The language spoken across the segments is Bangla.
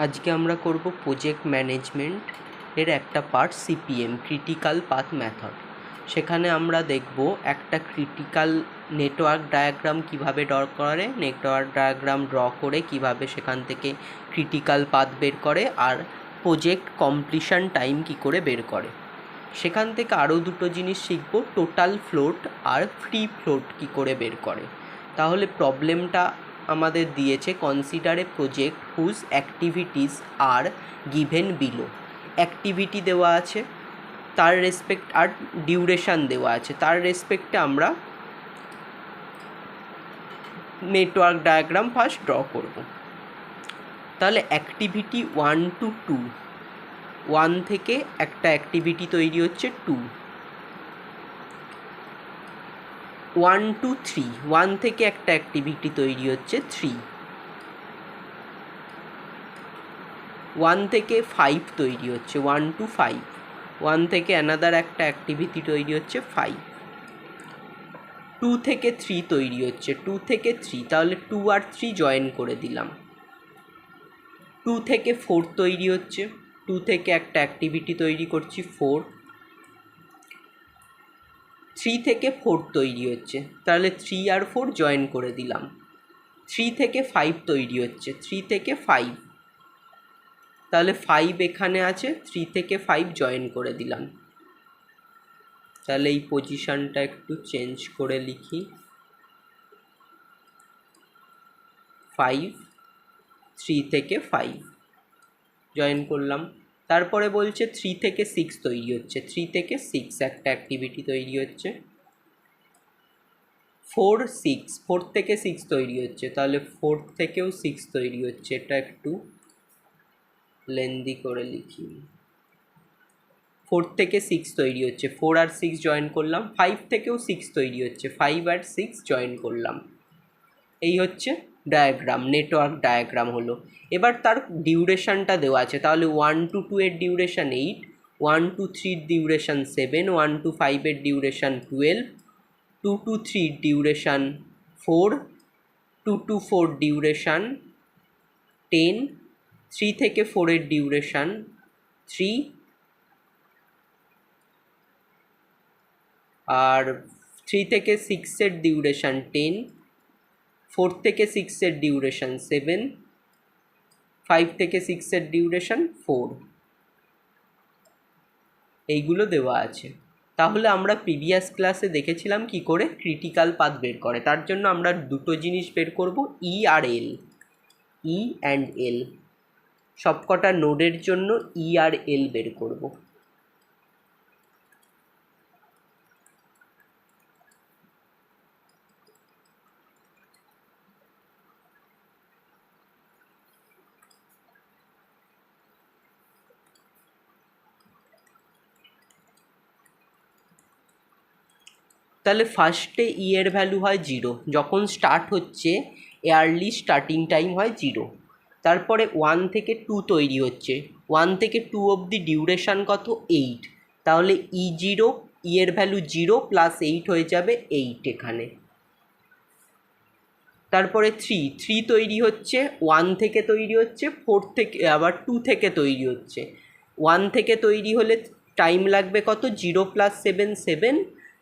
আজকে আমরা করব প্রজেক্ট ম্যানেজমেন্ট এর একটা part CPM critical path method. সেখানে আমরা দেখব একটা ক্রিটিক্যাল নেটওয়ার্ক ডায়াগ্রাম কিভাবে ড্র করে, নেটওয়ার্ক ডায়াগ্রাম ড্র করে কিভাবে সেখান থেকে ক্রিটিক্যাল পাথ বের করে, আর প্রজেক্ট কমপ্লিশন টাইম কি করে বের করে। সেখান থেকে আরও দুটো জিনিস শিখব, টোটাল ফ্লোট আর ফ্রি ফ্লোট কি করে বের করে। তাহলে প্রবলেমটা আমাদের দিয়েছে, consider a project whose activities are given below. Activity দেওয়া আছে, তার রেসপেক্ট আর ডিউরেশান দেওয়া আছে, তার রেসপেক্টে আমরা নেটওয়ার্ক ডায়াগ্রাম ফার্স্ট ড্র করব। তাহলে অ্যাক্টিভিটি 1 to 2, 1 থেকে একটা অ্যাক্টিভিটি তৈরি হচ্ছে 2, 1 to 3, 1 থেকে একটা অ্যাক্টিভিটি তৈরি হচ্ছে 3, 1 থেকে 5 তৈরি হচ্ছে 1 to 5, 1 থেকে অ্যানাদার একটা অ্যাক্টিভিটি তৈরি হচ্ছে 5, 2 থেকে 3 তৈরি হচ্ছে 2 থেকে 3, তাহলে 2 আর 3 জয়েন করে দিলাম। 2 থেকে 4 তৈরি হচ্ছে, 2 থেকে একটা অ্যাক্টিভিটি তৈরি করছি 4, 3 থেকে 4 তৈরি হচ্ছে, তাহলে 3 আর 4 জয়েন করে দিলাম। 3 থেকে 5 তৈরি হচ্ছে, 3 থেকে 5, তাহলে 5 এখানে আছে, 3 থেকে 5 জয়েন করে দিলাম। তাহলে এই পজিশনটা একটু চেঞ্জ করে লিখি, 5, 3 থেকে 5 জয়েন করলাম। তারপরে বলছে 3 থেকে 6 তৈরি হচ্ছে, 3 থেকে 6 একটা অ্যাক্টিভিটি তৈরি হচ্ছে, 4, 6, 4 থেকে 6 তৈরি হচ্ছে, তাহলে 4 থেকেও 6 তৈরি হচ্ছে, এটা একটু লেন্দি করে লিখি। 4 থেকে 6 তৈরি হচ্ছে, 4 আর 6 জয়েন করলাম। 5 থেকেও 6 তৈরি হচ্ছে, 5 আর 6 জয়েন করলাম। এই হচ্ছে ডায়াগ্রাম, নেটওয়ার্ক ডায়াগ্রাম হলো। এবার তার ডিউরেশানটা দেওয়া আছে, তাহলে 1 to 2 এর ডিউরেশান 8, 1 to 3 এর ডিউরেশান 7, 1 to 5 এর ডিউরেশান 12, 2 to 3 এর ডিউরেশান 4, 2 to 4 ডিউরেশান 10, 3 থেকে 4 এর ডিউরেশান 3, আর 3 থেকে 6 এর ডিউরেশান 10, 4 থেকে 6 এর ডিউরেশান 7, 5 থেকে 6 এর ডিউরেশান 4, এইগুলো দেওয়া আছে। তাহলে আমরা প্রিভিয়াস ক্লাসে দেখেছিলাম কি করে ক্রিটিক্যাল পাথ বের করে। তার জন্য আমরা দুটো জিনিস বের করব, ই আর এল, ই অ্যান্ড এল। সবকটা নোডের জন্য ই আর এল বের করব। তাহলে ফার্স্টে ই এর ভ্যালু হয় 0, যখন স্টার্ট হচ্ছে এয়ারলি স্টার্টিং টাইম হয় 0। তারপরে 1 থেকে 2 তৈরি হচ্ছে, 1 থেকে 2 অবধি ডিউরেশান কত 8, তাহলে ই 0, ই এর ভ্যালু 0 প্লাস 8 হয়ে যাবে 8 এখানে। তারপরে 3 তৈরি হচ্ছে, 1 থেকে তৈরি হচ্ছে, 4 থেকে আবার 2 থেকে তৈরি হচ্ছে। 1 থেকে তৈরি হলে টাইম লাগবে কত 0 প্লাস 7, 7,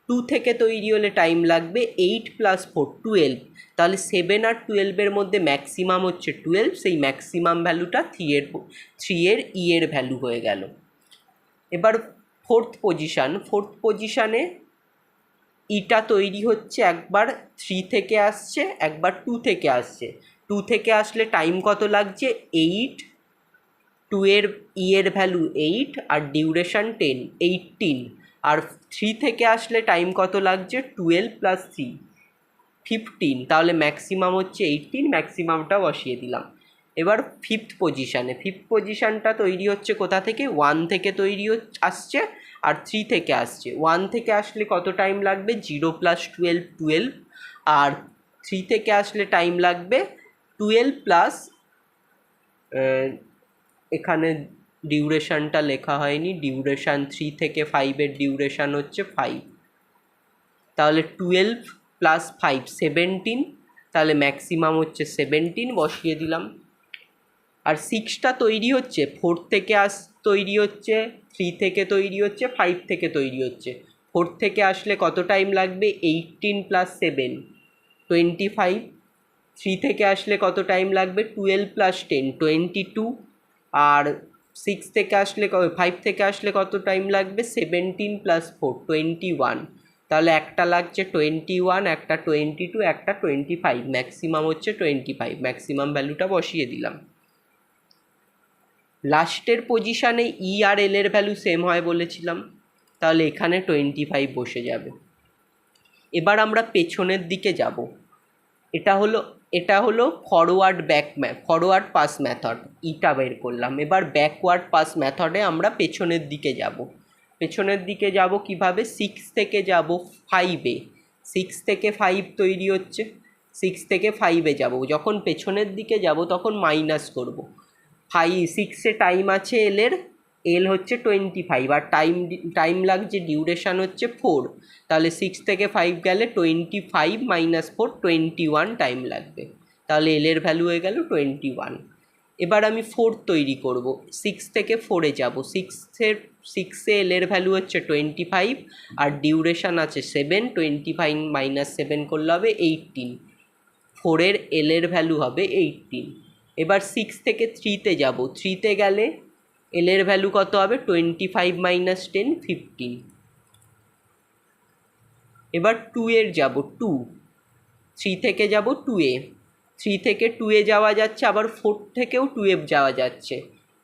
2 থেকে তৈরি হলে টাইম লাগবে 8 প্লাস 4, 12, তাহলে 7 আর 12-এর মধ্যে ম্যাক্সিমাম হচ্ছে 12, সেই ম্যাক্সিমাম ভ্যালুটা 3 এর ই এর ভ্যালু হয়ে গেল। এবার ফোর্থ পজিশানে ইটা তৈরি হচ্ছে, একবার 3 থেকে আসছে, একবার 2 থেকে আসছে। 2 থেকে আসলে টাইম কত লাগছে 8, 2 এর ই এর ভ্যালু 8 আর ডিউরেশান 10, 18, আর 3 থেকে আসলে টাইম কত লাগছে 12 প্লাস 3, 15, তাহলে ম্যাক্সিমাম হচ্ছে 18, ম্যাক্সিমামটা বসিয়ে দিলাম। এবার ফিফথ পজিশানটা তৈরি হচ্ছে কোথা থেকে, 1 থেকে তৈরি আসছে আর 3 থেকে আসছে। 1 থেকে আসলে কত টাইম লাগবে 0 প্লাস 12, 12, আর 3 থেকে আসলে টাইম লাগবে 12 প্লাস, এখানে ডিউরেশানটা লেখা হয়নি, ডিউরেশান 3 থেকে 5-এর ডিউরেশান হচ্ছে 5, তাহলে 12 প্লাস 5, 17, তাহলে ম্যাক্সিমাম হচ্ছে 17, বসিয়ে দিলাম। আর 6টা তৈরি হচ্ছে 4 থেকে তৈরি হচ্ছে, 3 থেকে তৈরি হচ্ছে, 5 থেকে তৈরি হচ্ছে। 4 থেকে আসলে কত টাইম লাগবে? 18 + 7 25। 3 থেকে আসলে কত টাইম লাগবে? 12 + 10 22। আর 6 থেকে আসলে 5 থেকে আসলে কত টাইম লাগবে? 17 + 4 21। তাহলে একটা লাগছে 21, একটা 22, একটা 25, ম্যাক্সিমাম হচ্ছে 25। ম্যাক্সিমাম ভ্যালুটা বসিয়ে দিলাম। লাস্টের পজিশানে ই আর এল এর ভ্যালু সেম হয় বলেছিলাম, তাহলে এখানে 25 বসে যাবে। এবার আমরা পেছনের দিকে যাব। এটা হলো ফরওয়ার্ড পাস মেথড, ইটা বের করলাম। এবার ব্যাকওয়ার্ড পাস মেথডে আমরা পেছনের দিকে যাব। পেছনের দিকে যাব কিভাবে? 6 থেকে যাব 5-এ। 6 থেকে 5 তৈরি হচ্ছে, 6 থেকে 5-এ যাব। যখন পেছনের দিকে যাব তখন মাইনাস করব। 6-এ টাইম আছে এল হচ্ছে 25, আর টাইম লাগছে, ডিউরেশান হচ্ছে 4। তাহলে 6 থেকে 5 গেলে 25 - 4 21 টাইম লাগবে। তাহলে এলের ভ্যালু হয়ে গেল 21। এবার আমি 4 তৈরি করব। 6 থেকে 4-এ যাব। 6-এ এলের ভ্যালু হচ্ছে 25, আর ডিউরেশান আছে 7। 25 - 7 করলে হবে 18। 4-এর এলের ভ্যালু হবে 18। এবার 6 থেকে 3-তে যাব। 3-তে গেলে এলের ভ্যালু কত হবে? 25 - 10 15। এবার 2-এর যাব। 3 থেকে যাব 2-এ। 3 থেকে 2-এ যাওয়া যাচ্ছে, আবার 4 থেকেও 2-এ যাওয়া যাচ্ছে।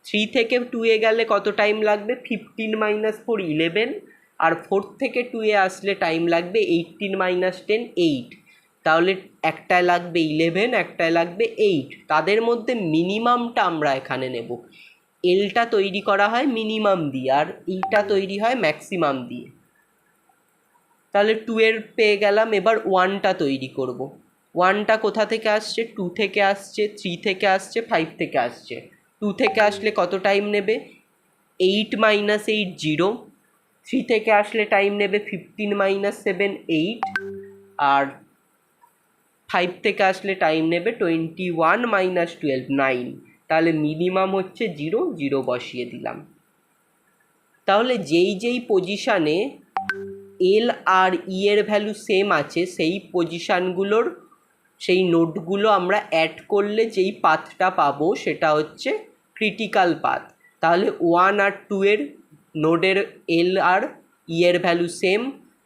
3 থেকে 2-এ গেলে কত টাইম লাগবে? 15 - 4 11। আর 4 থেকে 2-এ আসলে টাইম লাগবে 18 - 10 8। তাহলে একটায় লাগবে 11, একটায় লাগবে 8। তাদের মধ্যে মিনিমামটা আমরা এখানে নেব। এলটা তৈরি করা হয় মিনিমাম দিয়ে, আর ইটা তৈরি হয় ম্যাক্সিমাম দিয়ে। তাহলে 2-এর পেয়ে গেলাম। এবার 1টা তৈরি করব। 1টা কোথা থেকে আসছে? 2 থেকে আসছে, 3 থেকে আসছে, 5 থেকে আসছে। 2 থেকে আসলে কত টাইম নেবে? 8 - 8 0। 3 থেকে আসলে টাইম নেবে 15 - 7 8। আর 5 থেকে আসলে টাইম নেবে 21 - 12 9। তাহলে মিনিমাম হচ্ছে 0 0 বসিয়ে দিলাম। তাহলে যেই পজিশানে এল আর ই এর ভ্যালু সেম আছে, সেই নোডগুলো আমরা অ্যাড করলে যেই পাথটা পাবো সেটা হচ্ছে ক্রিটিক্যাল পাথ। তাহলে 1 আর 2-এর নোডের এল আর ই এর ভ্যালু সেম,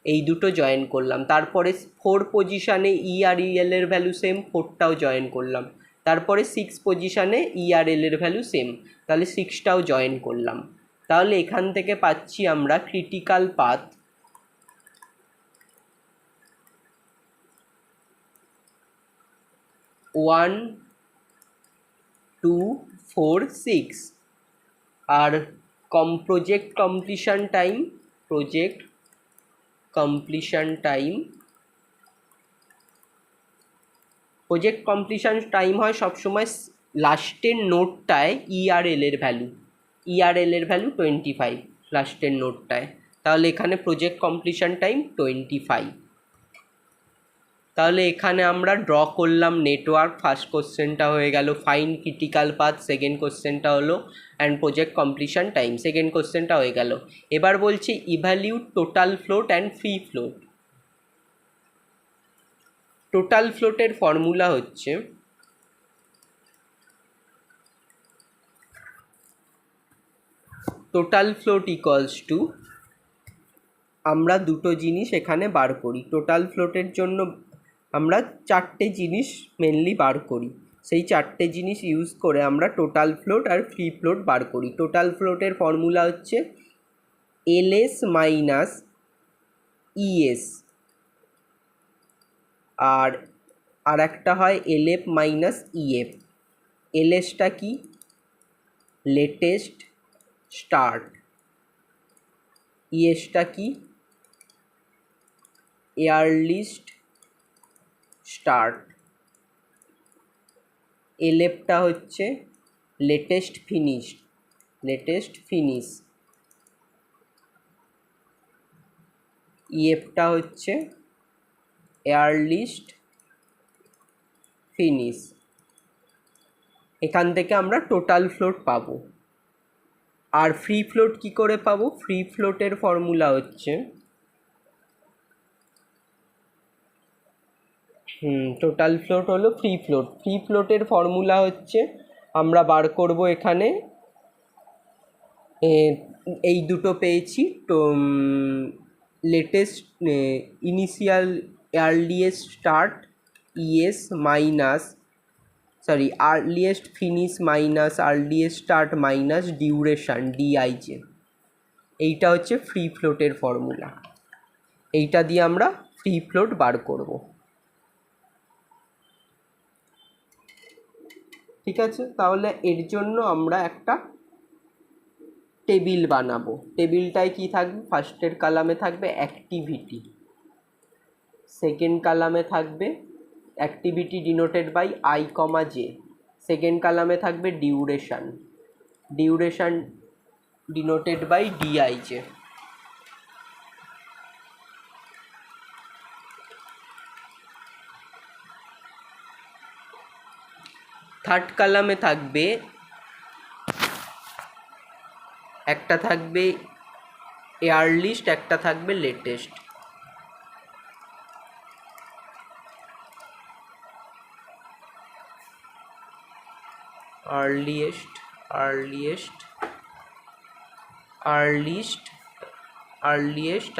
এই দুটো জয়েন করলাম। তারপরে 4 পজিশানে ই আর এল এর ভ্যালু সেম, 4টাও জয়েন করলাম। তারপরে 6 পজিশানে ই আর এল এর ভ্যালু সেম, তাহলে 6টাও জয়েন করলাম। তাহলে এখান থেকে পাচ্ছি আমরা ক্রিটিক্যাল পাথ 1 2 4 6। আর প্রজেক্ট কমপ্লিশন টাইম হয় সবসময় লাস্টের নোটটায় ই আর এল এর ভ্যালু 25 লাস্টের নোটটায়। তাহলে এখানে প্রজেক্ট কমপ্লিশন টাইম 25। তাহলে এখানে আমরা ড্র করলাম নেটওয়ার্ক। ফার্স্ট কোশ্চেনটা হয়ে গেল ফাইন্ড ক্রিটিক্যাল পাথ, সেকেন্ড কোশ্চেনটা হলো and project completion time, second কোশ্চেনটা হয়ে গেল। এবার বলছি evaluate total float and free float. Total ফ্লোটের ফর্মুলা হচ্ছে টোটাল ফ্লোট ইকুয়ালস টু, আমরা দুটো জিনিস এখানে বার করি। টোটাল ফ্লোটের জন্য আমরা 4টে জিনিস মেনলি বার করি। সেই 4টে জিনিস ইউজ করে আমরা টোটাল ফ্লোট আর ফ্রি ফ্লোট বার করি। টোটাল ফ্লোটের ফর্মুলা হচ্ছে এলএস মাইনাস ইএস, আর একটা হয় এলএফ মাইনাস ইএফ। এলএসটা কি? Latest start. ইএসটা কি? এয়ারলিস্ট স্টার্ট। এলএফটা হচ্ছে লেটেস্ট ফিনিশ। ইএফটা হচ্ছে এয়ারলিস্ট ফিনিশ। এখান থেকে আমরা টোটাল ফ্লোট পাবো। আর ফ্রি ফ্লোট কি করে পাবো? ফ্রি ফ্লোটের ফর্মুলা হচ্ছে টোটাল ফ্লোট হলো ফ্রি ফ্লোট। ফ্রি ফ্লোটের ফর্মুলা হচ্ছে আমরা বার করব এখানে এই দুটো পেয়েছি, তো latest initial earliest start ES minus earliest finish minus earliest start minus duration DIJ. এইটা হচ্ছে ফ্রি ফ্লোটের ফর্মুলা। এইটা দিয়ে আমরা ফ্রি ফ্লোট বার করব। ঠিক আছে, তাহলে এর জন্য আমরা একটা টেবিল বানাবো। টেবিলটায় কি থাকবে? ফার্স্টের কলামে থাকবে অ্যাক্টিভিটি, সেকেন্ড কলামে থাকবে activity denoted by I comma J, second কলামে থাকবে duration, duration denoted by DIJ. Third কলামে থাকবে একটা থাকবে এয়ারলিস্ট, একটা থাকবে লেটেস্ট। আর্লিয়েস্ট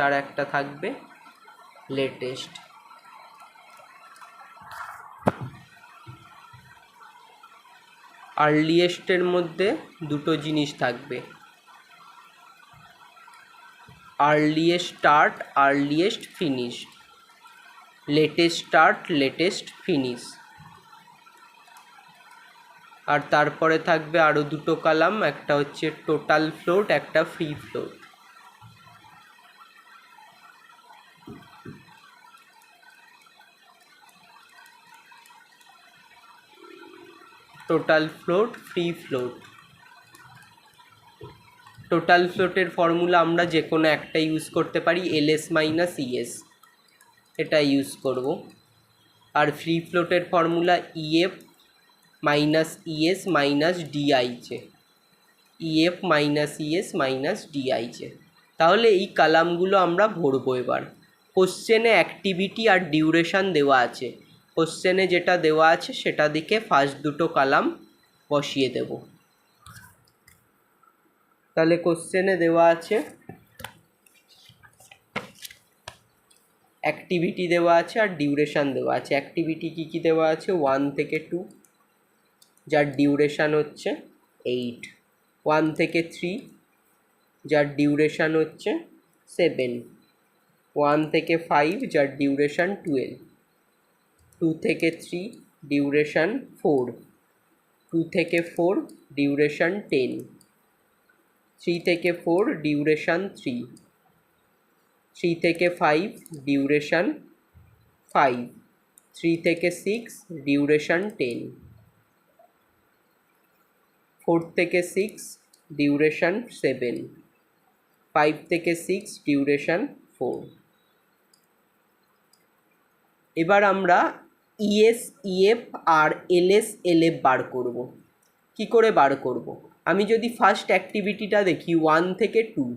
আর একটা থাকবে লেটেস্ট। আর্লিয়েস্টের মধ্যে দুটো জিনিস থাকবে, earliest start earliest finish, latest start latest finish. আর তারপরে থাকবে আরও দুটো কলাম, একটা হচ্ছে টোটাল ফ্লোট, একটা free float. Total float, free float. Total ফ্লোটের ফর্মুলা আমরা যে কোনো একটা ইউজ করতে পারি, এলএস মাইনাস ইএস, এটা ইউজ করব। আর ফ্রি ফ্লোটের formula EF minus ES minus DIJ, EF minus ES minus DIJ. তাহলে এই কলামগুলো আমরা ভরবো। এবার কোশ্চেনে অ্যাক্টিভিটি আর ডিউরেশান দেওয়া আছে, কোশ্চেনে যেটা দেওয়া আছে সেটা দিকে ফার্স্ট দুটো কলাম বসিয়ে দেব। তাহলে কোশ্চেনে দেওয়া আছে অ্যাক্টিভিটি দেওয়া আছে আর ডিউরেশান দেওয়া আছে। অ্যাক্টিভিটি কী কী দেওয়া আছে? 1 থেকে 2, যার ডিউরেশান হচ্ছে 8, 1 থেকে 3, যার ডিউরেশান হচ্ছে 7, 1 থেকে 5, যার ডিউরেশান 12, 2 থেকে 3 ডিউরেশান 4, 2 থেকে 4 ডিউরেশান 10, 3 থেকে 4 ডিউরেশান 3, 3 থেকে 5 ডিউরেশান 5, 3 থেকে 6 ডিউরেশান 10, 4 থেকে 6 ডিউরেশান 7, 5 থেকে 6 ডিউরেশান 4। এবার আমরা ইএস ইএফ আর এলএস এলএফ বার করব। কি করে বার করব? আমি যদি ফার্স্ট অ্যাক্টিভিটিটা দেখি 1 থেকে 2,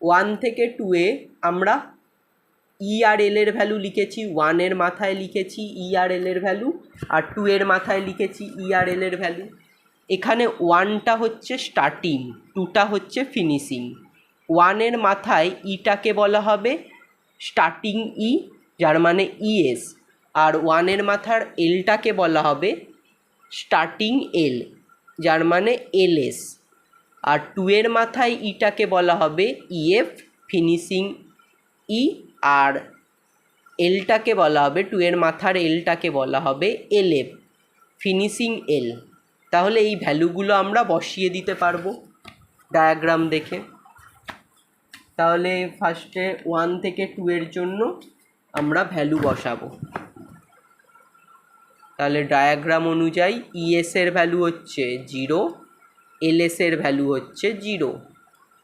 1 থেকে 2-এ আমরা ই আর এল এর ভ্যালু লিখেছি, 1-এর মাথায় লিখেছি ই আর এল এর ভ্যালু, আর 2-এর মাথায় লিখেছি ই আর এল এর ভ্যালু। এখানে 1টা হচ্ছে স্টার্টিং, 2টা হচ্ছে ফিনিশিং। 1-এর মাথায় ইটাকে বলা হবে স্টার্টিং ই, যার মানে ইএস, আর 1-এর মাথার এলটাকে বলা হবে স্টার্টিং এল, যার মানে এলএস, আর 2-এর মাথায় ইটাকে বলা হবে ইএফ ফিনিশিং ই, আর এলটাকে বলা হবে 2-এর মাথার এলটাকে বলা হবে এলএফ ফিনিশিং এল। তাহলে এই ভ্যালুগুলো আমরা বসিয়ে দিতে পারবো ডায়াগ্রাম দেখে। তাহলে ফার্স্টে 1 থেকে 2-এর জন্য আমরা ভ্যালু বসাবো। তাহলে ডায়াগ্রাম অনুযায়ী ইএসের ভ্যালু হচ্ছে 0, এলএসের ভ্যালু হচ্ছে 0,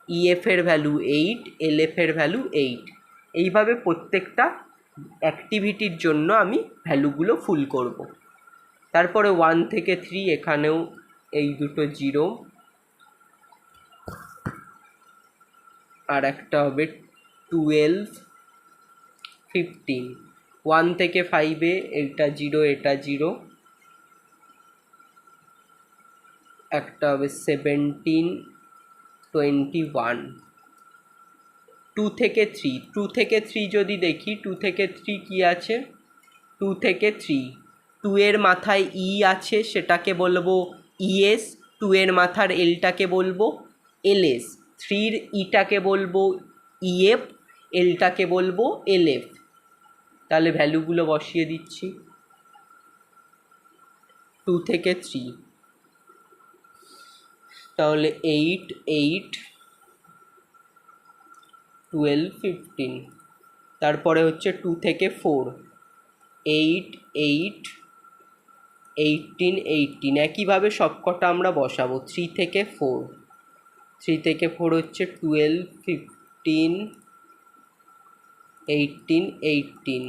ইএফের ভ্যালু 8, এলএফের ভ্যালু 8। এইভাবে প্রত্যেকটা অ্যাক্টিভিটির জন্য আমি ভ্যালুগুলো ফুল করব। তারপরে 1 থেকে 3 এখানেও এই দুটো জিরো, আর একটা হবে 12 15। 1 থেকে 5-এ এটা জিরো, এটা জিরো, একটা হবে 17 21। 2 থেকে 3, 2 থেকে 3 যদি দেখি, 2 থেকে 3 কি আছে, 2 থেকে 3, 2 এর মাথায় ই আছে, সেটাকে বলবো ইএস, 2 এর মাথার এলটাকে বলবো এলএস, 3-র ইটাকে বলবো ইএফ, এলটাকে বলবো এলএফ। তাহলে ভ্যালুগুলো বসিয়ে দিচ্ছি। 2 থেকে 3, তাহলে 8 8 12 15। তারপরে হচ্ছে 2 থেকে 4, 8 8 18 18। একইভাবে সবকটা আমরা বসাবো। 3 থেকে 4, 3 থেকে 4 হচ্ছে 12 15 18 18।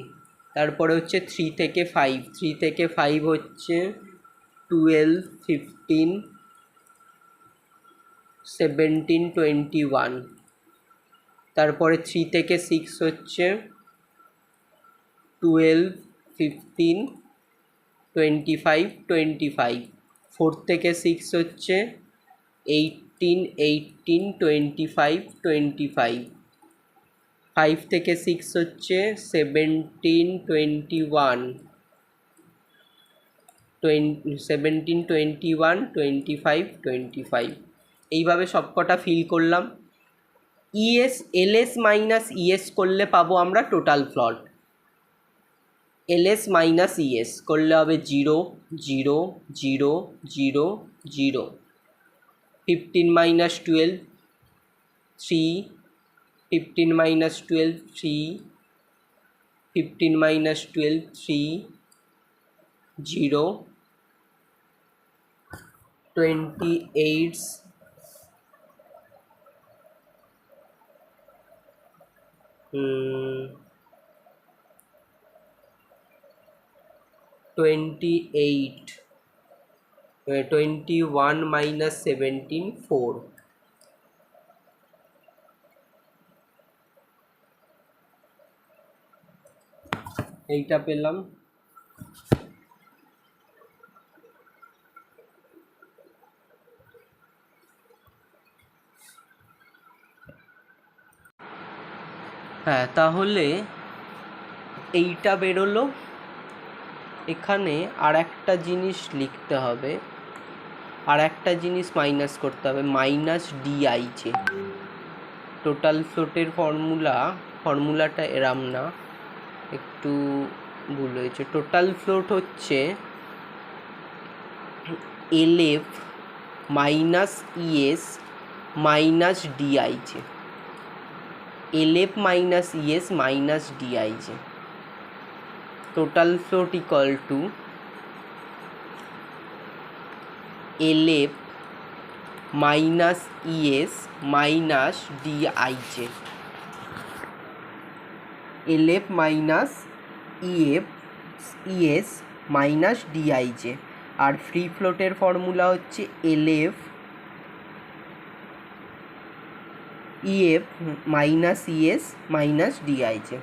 তারপরে হচ্ছে 3 থেকে 5, 3 থেকে 5 হচ্ছে 12 15 17 21। তারপরে 3 থেকে 6 হচ্ছে 12 15 25 25। 4 থেকে 6 হচ্ছে 18 18 25 25। 5 থেকে 6 হচ্ছে 17 21 17 21 25 25। এইভাবে সবকটা ফিল করলাম। ইএস এলএস মাইনাস ইএস করলে পাবো আমরা টোটাল ফ্লট। এলএস মাইনাস ইএস করলে হবে 0 0 0 0 0। 15 মাইনাস 12 3, 15 minus 12 3, 15 minus 12 3, 0, 28 28 21 minus 17 4। এইটা পেলাম। হ্যাঁ, তাহলে এইটা বেরোলো। এখানে আর একটা জিনিস লিখতে হবে, আর একটা জিনিস মাইনাস করতে হবে, মাইনাস ডিআইজে। টোটাল ফ্লোটের ফর্মুলাটা এরাম না, একটু ভুল হয়েছে। টোটাল ফ্লোট হচ্ছে LF minus ES minus DIJ, LF minus ES minus DIJ. Total float equal to LF minus ES minus DIJ, LF minus ES minus DIJ. আর ফ্রি ফ্লোটের ফর্মুলা হচ্ছে LF EF minus ES minus DIJ.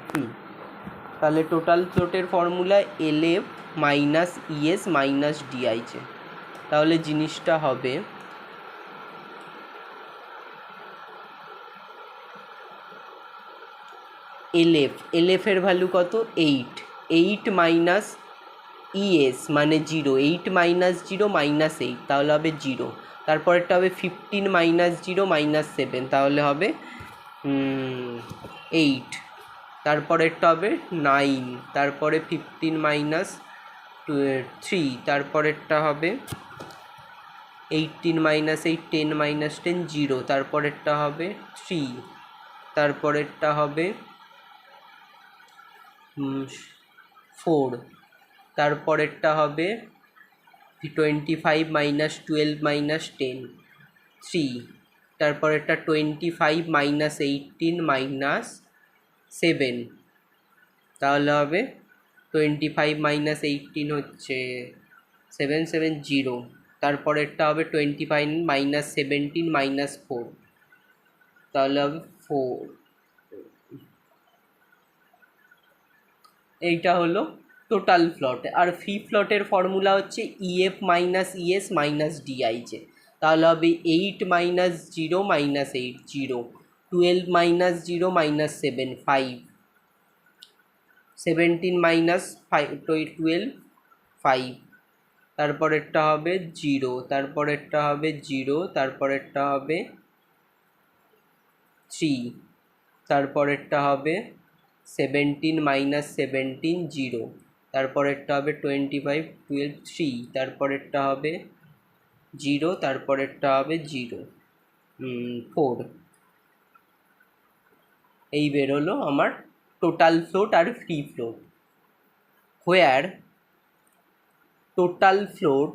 তাহলে টোটাল ফ্লোটের formula LF minus ES minus DIJ. তাহলে জিনিসটা হবে এলএফের ভ্যালু কত, 8, 8 মাইনাস ইএস মানে 0, 8 মাইনাস 0 মাইনাস 8, তাহলে হবে 0। তারপরেরটা হবে 15 মাইনাস 0 মাইনাস 7, তাহলে হবে 8। তারপরেরটা হবে 9, তারপরে 15 মাইনাস 3, তারপরেরটা হবে 18 মাইনাস 8 10 মাইনাস 10 0, তারপরেরটা হবে 3, তারপরেরটা হবে 4, তারপরেরটা হবে 25 মাইনাস 12 মাইনাস 10 3, তারপরেরটা 25 মাইনাস 18 মাইনাস 7, তাহলে হবে 25 মাইনাস 18 হচ্ছে 770, তারপরেরটা হবে 25 মাইনাস 17 মাইনাস 4, তাহলে হবে 4। এইটা হলো টোটাল ফ্লট। আর ফ্রি ফ্লটের ফর্মুলা হচ্ছে EF minus ES minus DIJ, তাহলে হবে 8 minus 0 minus 8 0, 12 minus 0 minus 7 5, 17 minus 5 12 5, তারপরেরটা হবে 0, তারপরেরটা হবে 0, তারপরেরটা হবে 3, তারপরেরটা হবে 17 মাইনাস 17 0, তারপরেরটা হবে 25 12 3, তারপরেরটা হবে 0, তারপরেরটা হবে 0 4। এই বেরোলো আমার টোটাল ফ্লোট আর free float. Where total float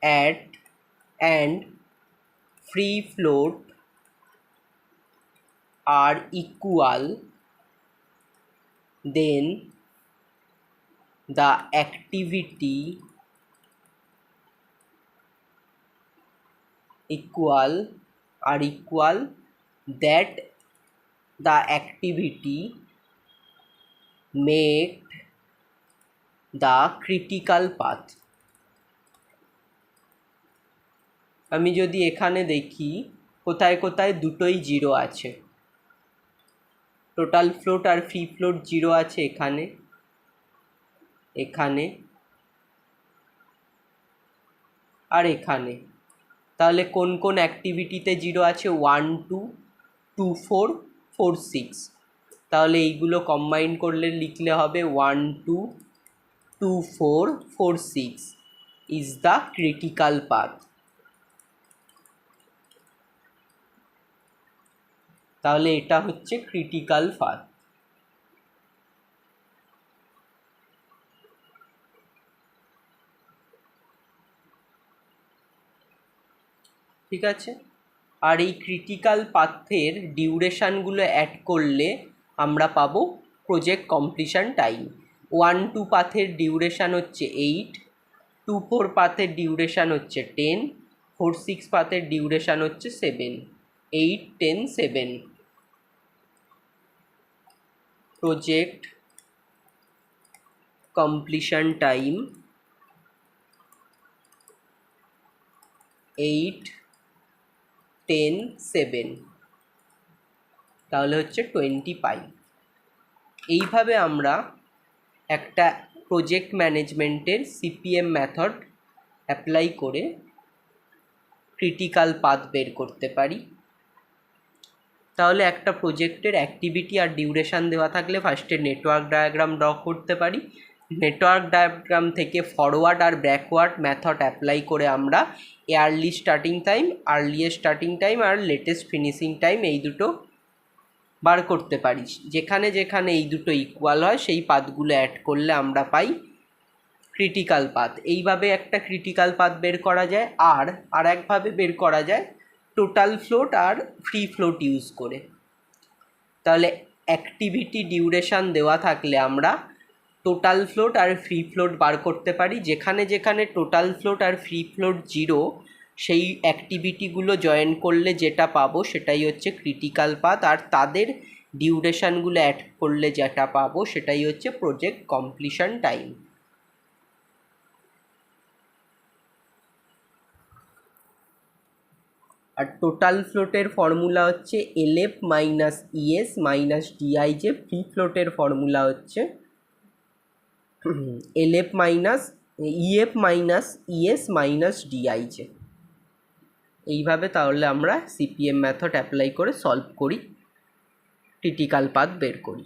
at and free float are equal, then the activity equal that the activity make the critical path। আমি যদি এখানে দেখি কোথায় কোথায় দুটোই জিরো আছে, টোটাল ফ্লোট আর ফ্রি ফ্লোট জিরো আছে এখানে, এখানে আর এখানে। তাহলে কোন কোন অ্যাক্টিভিটিতে জিরো আছে? 1 2 2 4 4 6। তাহলে এইগুলো কম্বাইন করলে লিখলে হবে 1 2 2 4 4 6 ইজ দ্য ক্রিটিক্যাল পাথ। তাহলে এটা হচ্ছে ক্রিটিক্যাল পাথ। ঠিক আছে। আর এই ক্রিটিক্যাল পাথের ডিউরেশানগুলো অ্যাড করলে আমরা পাবো প্রজেক্ট কমপ্লিশন টাইম। 1 2 পাথের ডিউরেশান হচ্ছে 8, 2 4 পাথের ডিউরেশান হচ্ছে 10, 4 6 পাথের ডিউরেশান হচ্ছে 7, 8 10 7। প্রজেক্ট কমপ্লিশন টাইম 8 10 7, তাহলে হচ্ছে 25। এইভাবে আমরা একটা প্রজেক্ট ম্যানেজমেন্টের সিপিএম মেথড অ্যাপ্লাই করে ক্রিটিক্যাল পাথ বের করতে পারি। তাহলে একটা প্রজেক্টের অ্যাক্টিভিটি আর ডিউরেশান দেওয়া থাকলে ফার্স্টে নেটওয়ার্ক ডায়াগ্রাম ড্র করতে পারি। নেটওয়ার্ক ডায়াগ্রাম থেকে ফরওয়ার্ড আর ব্যাকওয়ার্ড মেথড অ্যাপ্লাই করে আমরা early starting time, earliest starting time আর লেটেস্ট ফিনিশিং টাইম এই দুটো বার করতে পারি। যেখানে যেখানে এই দুটো ইকুয়াল হয় সেই পাথগুলো অ্যাড করলে আমরা পাই ক্রিটিক্যাল পাথ। এইভাবে একটা ক্রিটিক্যাল পাথ বের করা যায়। আর একভাবে বের করা যায় টোটাল ফ্লোট আর ফ্রি ফ্লোট ইউজ করে। তাহলে অ্যাক্টিভিটি ডিউরেশান দেওয়া থাকলে আমরা টোটাল ফ্লোট আর ফ্রি ফ্লোট বার করতে পারি। যেখানে যেখানে টোটাল ফ্লোট আর ফ্রি ফ্লোট জিরো সেই অ্যাক্টিভিটিগুলো জয়েন করলে যেটা পাবো সেটাই হচ্ছে ক্রিটিক্যাল পাথ, আর তাদের ডিউরেশানগুলো অ্যাড করলে যেটা পাবো সেটাই হচ্ছে প্রজেক্ট কমপ্লিশন টাইম। আর টোটাল ফ্লোটের ফর্মুলা হচ্ছে LF minus ES minus DIJ. Free ফ্লোটের ফর্মুলা হচ্ছে LF minus EF minus ES minus DIJ. এইভাবে তাহলে আমরা সিপিএম মেথড অ্যাপ্লাই করে সলভ করি, ক্রিটিক্যাল পাথ বের করি।